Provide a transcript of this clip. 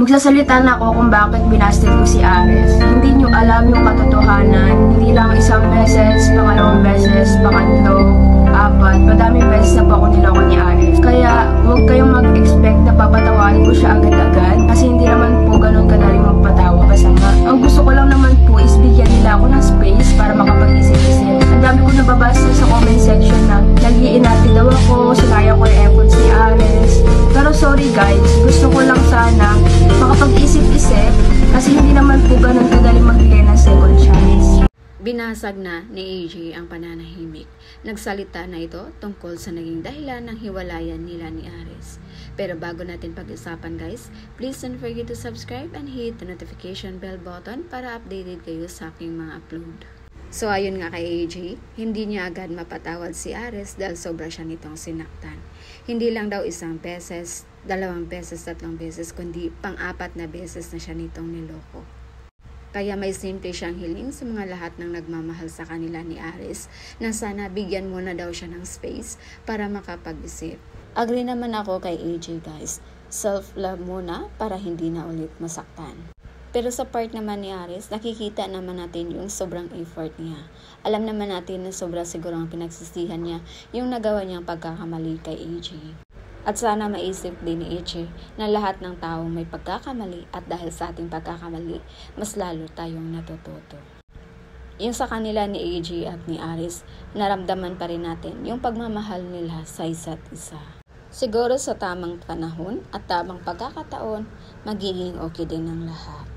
Magsasalita na ako kung bakit binasted ko si Ares. Hindi nyo alam yung katotohanan. Hindi lang isang beses, pangalawang beses, pangatlo, apat. Madaming beses na po ako niloko ni Ares. Kaya huwag kayong mag-expect na papatawarin ko siya agad-agad. Kasi hindi naman po ganun kadaling magpatawa. Kasama. Ang gusto ko lang naman po is bigyan nila ako ng space para makapag-isip-isip. Ang dami ko nababasa sa comment section na nag-iinati daw ako, sinayang ko yung effort si Ares. Pero sorry guys, gusto ko lang sana makapag-isip-isip kasi hindi naman po ganun kadaling magbigay ng second chance. Binasag na ni AJ ang pananahimik. Nagsalita na ito tungkol sa naging dahilan ng hiwalayan nila ni Ares. Pero bago natin pag-usapan guys, please don't forget to subscribe and hit the notification bell button para updated kayo sa aking mga upload. So ayun nga kay AJ, hindi niya agad mapatawad si Ares dahil sobra siya nitong sinaktan. Hindi lang daw isang beses, 2 beses, 3 beses, kundi pang-4 na beses na siya nitong niloko. Kaya may simple siyang hiling sa mga lahat ng nagmamahal sa kanila ni Ares na sana bigyan muna daw siya ng space para makapag-isip. Agree naman ako kay AJ guys, self-love muna para hindi na ulit masaktan. Pero sa part naman ni Ares, nakikita naman natin yung sobrang effort niya. Alam naman natin na sobra siguro ang pinagsisihan niya yung nagawa niyang pagkakamali kay AJ. At sana maisip din ni AJ na lahat ng tao may pagkakamali at dahil sa ating pagkakamali, mas lalo tayong natututo. Yung sa kanila ni AJ at ni Ares, naramdaman pa rin natin yung pagmamahal nila sa isa't isa. Siguro sa tamang panahon at tamang pagkakataon, magiging okay din ang lahat.